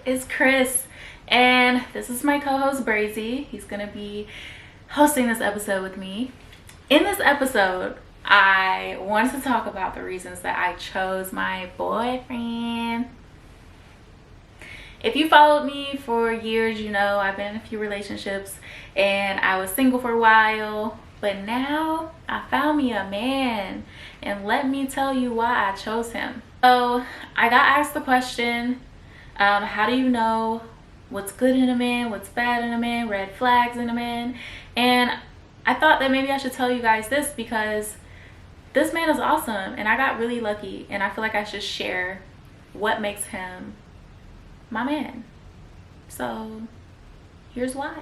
it's Chris, and this is my co-host Brazy. He's gonna be hosting this episode with me. In this episode, I wanted to talk about the reasons that I chose my boyfriend. If you followed me for years, you know I've been in a few relationships and I was single for a while, but now I found me a man, and let me tell you why I chose him. So I got asked the question, how do you know what's good in a man, what's bad in a man, red flags in a man? And I thought that maybe I should tell you guys this because this man is awesome and I got really lucky, and I feel like I should share what makes him my man. So here's why.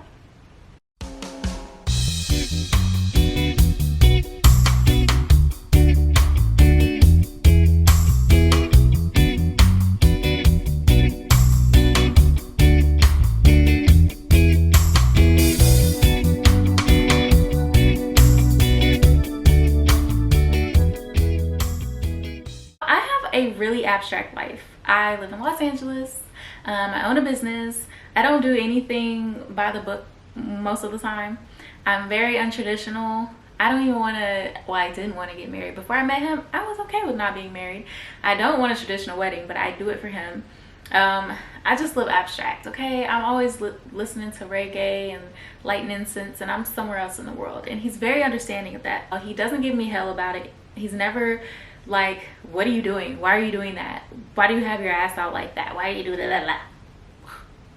A really abstract life. I live in Los Angeles. I own a business. I don't do anything by the book most of the time. I'm very untraditional. I don't even want to, well, I didn't want to get married. Before I met him, I was okay with not being married. I don't want a traditional wedding, but I do it for him. I just live abstract, okay? I'm always listening to reggae and lighting incense, and I'm somewhere else in the world. And he's very understanding of that. He doesn't give me hell about it. He's never like, what are you doing? Why are you doing that? Why do you have your ass out like that? Why do you do that?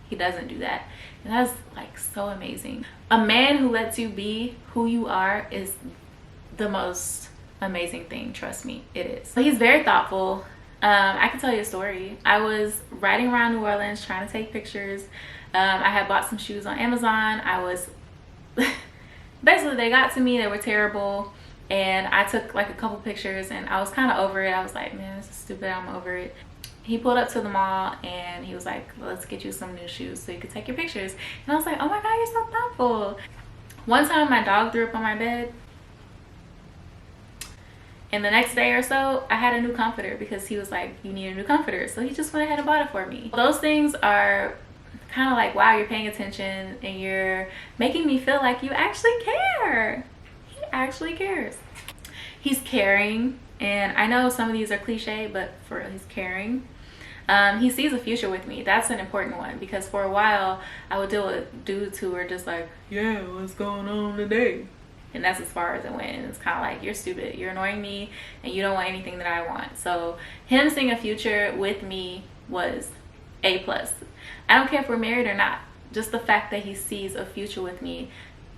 He doesn't do that. And that's like so amazing. A man who lets you be who you are is the most amazing thing. Trust me, it is. So he's very thoughtful. I can tell you a story. I was riding around New Orleans trying to take pictures. I had bought some shoes on Amazon. I was basically, they got to me, they were terrible. And I took like a couple pictures and I was kind of over it. I was like, man, this is stupid, I'm over it. He pulled up to the mall and he was like, well, let's get you some new shoes so you can take your pictures. And I was like, oh my God, you're so thoughtful. One time my dog threw up on my bed. And the next day or so, I had a new comforter because he was like, you need a new comforter. So he just went ahead and bought it for me. Those things are kind of like, wow, you're paying attention and you're making me feel like you actually care. Actually cares. He's caring, and I know some of these are cliche, but for real, he's caring. He sees a future with me. That's an important one because for a while I would deal with dudes who were just like, yeah, what's going on today? And that's as far as it went. And it's kind of like, you're stupid, you're annoying me, and you don't want anything that I want. So him seeing a future with me was A+. I don't care if we're married or not. Just the fact that he sees a future with me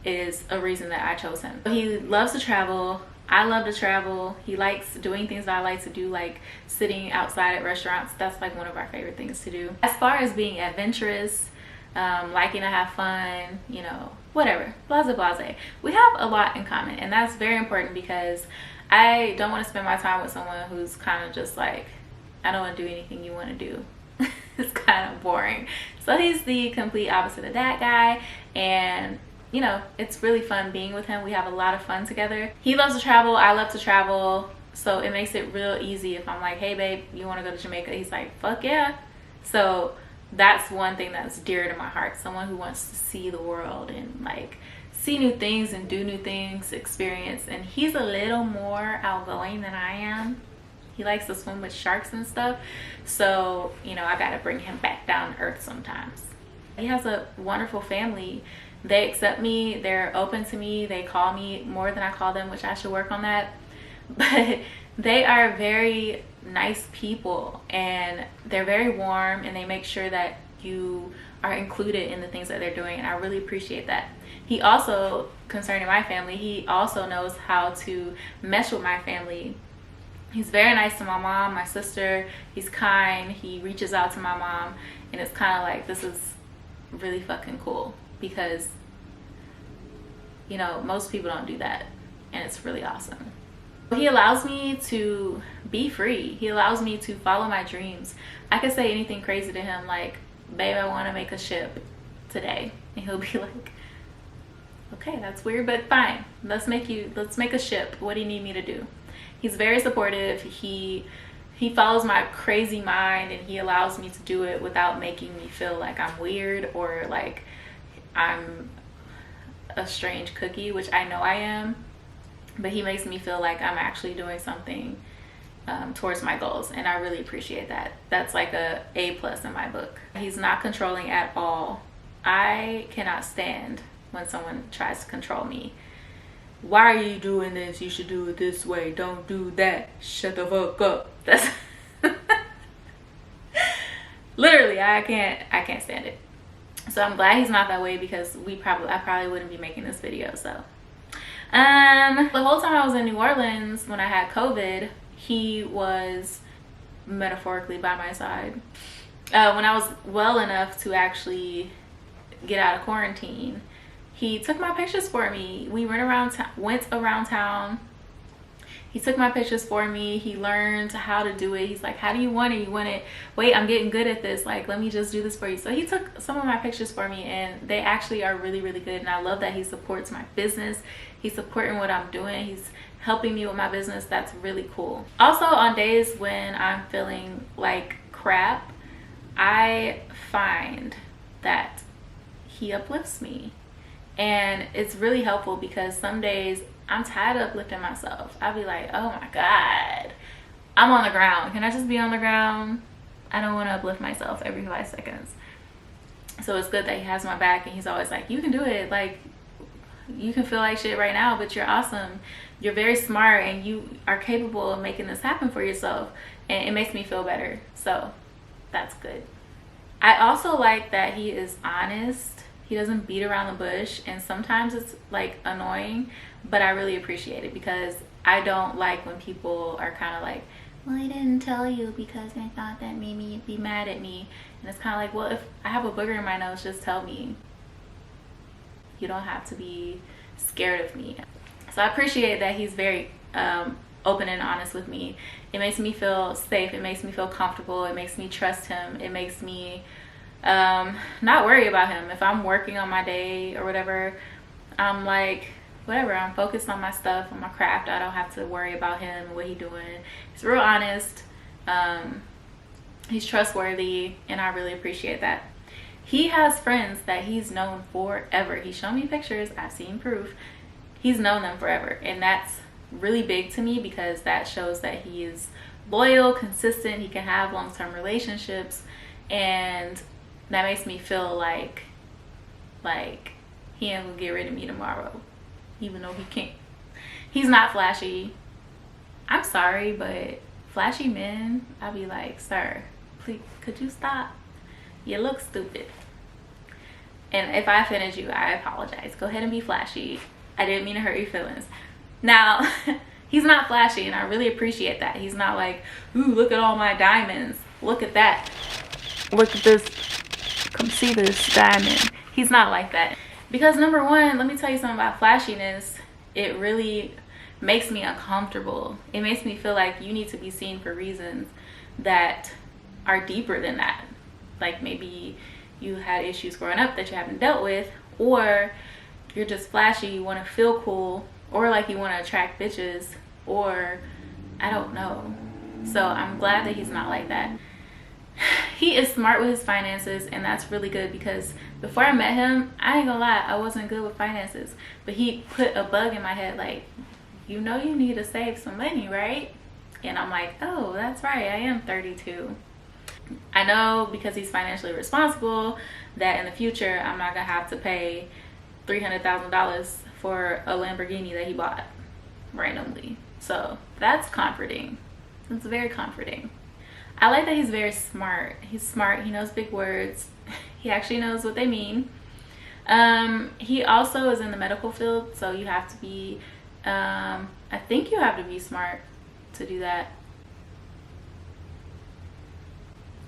is a reason that I chose him. He loves to travel. I love to travel. He likes doing things that I like to do, like sitting outside at restaurants. That's like one of our favorite things to do. As far as being adventurous, liking to have fun, you know, whatever, blase blase. We have a lot in common, and that's very important because I don't want to spend my time with someone who's kind of just like, I don't want to do anything you want to do. It's kind of boring. So he's the complete opposite of that guy, and you know, it's really fun being with him. We have a lot of fun together. He loves to travel, I love to travel, so it makes it real easy if I'm like, hey babe, you want to go to Jamaica? He's like, fuck yeah. So that's one thing that's dear to my heart, someone who wants to see the world and like see new things and do new things, experience. And he's a little more outgoing than I am. He likes to swim with sharks and stuff, so you know, I gotta bring him back down to earth sometimes. He has a wonderful family. They accept me, they're open to me, they call me more than I call them, which I should work on that. But they are very nice people, and they're very warm, and they make sure that you are included in the things that they're doing, and I really appreciate that. He also, concerning my family, he also knows how to mesh with my family. He's very nice to my mom, my sister. He's kind, he reaches out to my mom, and it's kind of like, this is really fucking cool. Because, you know, most people don't do that, and it's really awesome. He allows me to be free. He allows me to follow my dreams. I could say anything crazy to him like, babe, I want to make a ship today, and he'll be like, okay, that's weird, but fine, let's make a ship. What do you need me to do? He's very supportive. He he follows my crazy mind, and he allows me to do it without making me feel like I'm weird or like I'm a strange cookie, which I know I am. But he makes me feel like I'm actually doing something towards my goals, and I really appreciate that. That's like A+ in my book. He's not controlling at all. I cannot stand when someone tries to control me. Why are you doing this? You should do it this way. Don't do that. Shut the fuck up. That's literally, I can't stand it. So I'm glad he's not that way, because I probably wouldn't be making this video. So the whole time I was in New Orleans when I had COVID, he was metaphorically by my side. When I was well enough to actually get out of quarantine, he took my pictures for me. We went around town. He took my pictures for me. He learned how to do it. He's like, how do you want it? You want it? Wait, I'm getting good at this. Like, let me just do this for you. So he took some of my pictures for me, and they actually are really, really good. And I love that he supports my business. He's supporting what I'm doing. He's helping me with my business. That's really cool. Also, on days when I'm feeling like crap, I find that he uplifts me. And it's really helpful, because some days I'm tired of uplifting myself. I'll be like, oh my God, I'm on the ground. Can I just be on the ground? I don't want to uplift myself every 5 seconds. So it's good that he has my back, and he's always like, you can do it. Like, you can feel like shit right now, but you're awesome. You're very smart, and you are capable of making this happen for yourself. And it makes me feel better. So that's good. I also like that he is honest. He doesn't beat around the bush, and sometimes it's like annoying, but I really appreciate it, because I don't like when people are kind of like, well, I didn't tell you because I thought that made me be mad at me. And it's kind of like, well, if I have a booger in my nose, just tell me. You don't have to be scared of me. So I appreciate that he's very open and honest with me. It makes me feel safe. It makes me feel comfortable. It makes me trust him. It makes me not worry about him. If I'm working on my day or whatever, I'm like, whatever, I'm focused on my stuff, on my craft. I don't have to worry about him, what he's doing. He's real honest. He's trustworthy, and I really appreciate that. He has friends that he's known forever. He's shown me pictures. I've seen proof. He's known them forever, and that's really big to me, because that shows that he is loyal, consistent. He can have long-term relationships, and that makes me feel like he ain't gonna get rid of me tomorrow, even though he can't. He's not flashy. I'm sorry, but flashy men, I'll be like, sir, please, could you stop? You look stupid. And if I offended you, I apologize. Go ahead and be flashy. I didn't mean to hurt your feelings. Now, he's not flashy, and I really appreciate that. He's not like, ooh, look at all my diamonds. Look at that. Look at this. Come see this diamond. He's not like that. Because number one, let me tell you something about flashiness. It really makes me uncomfortable. It makes me feel like you need to be seen for reasons that are deeper than that. Like maybe you had issues growing up that you haven't dealt with, or you're just flashy, you want to feel cool, or like you want to attract bitches, or I don't know. So I'm glad that he's not like that. He is smart with his finances, and that's really good, because before I met him, I ain't gonna lie, I wasn't good with finances. But he put a bug in my head, like, you know you need to save some money, right? And I'm like, oh, that's right, I am 32. I know, because he's financially responsible, that in the future I'm not gonna have to pay $300,000 for a Lamborghini that he bought randomly. So that's comforting. It's very comforting. I like that he's very smart. He's smart. He knows big words. He actually knows what they mean. He also is in the medical field, so you have to be, I think you have to be smart to do that.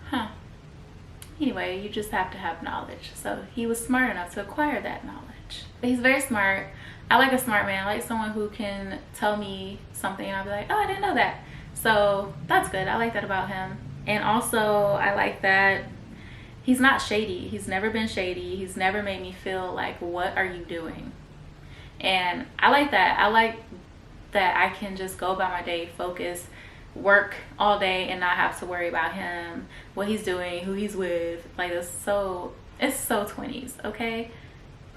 Huh. Anyway, you just have to have knowledge. So he was smart enough to acquire that knowledge. But he's very smart. I like a smart man. I like someone who can tell me something and I'll be like, oh, I didn't know that. So that's good. I like that about him. And also I like that he's not shady. He's never been shady. He's never made me feel like, what are you doing? And I like that. I like that I can just go about my day, focus, work all day and not have to worry about him, what he's doing, who he's with. Like, it's so 20s, okay?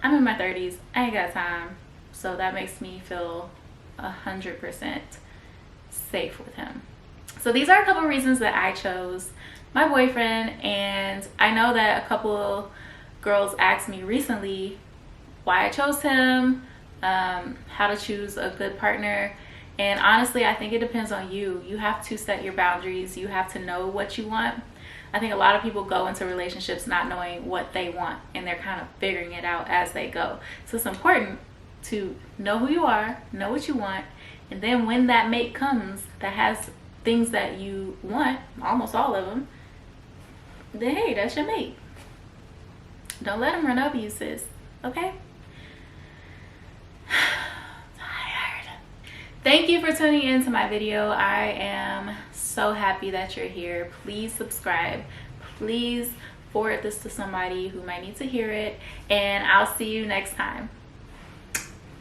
I'm in my 30s. I ain't got time. So that makes me feel 100% safe with him. So these are a couple reasons that I chose my boyfriend. And I know that a couple girls asked me recently why I chose him, how to choose a good partner. And honestly, I think it depends on you. You have to set your boundaries. You have to know what you want. I think a lot of people go into relationships not knowing what they want, and they're kind of figuring it out as they go. So it's important to know who you are, know what you want, and then when that mate comes that has things that you want, almost all of them, then hey, that's your mate. Don't let them run up you, sis. Okay? Thank you for tuning in to my video. I am so happy that you're here. Please subscribe. Please forward this to somebody who might need to hear it. And I'll see you next time.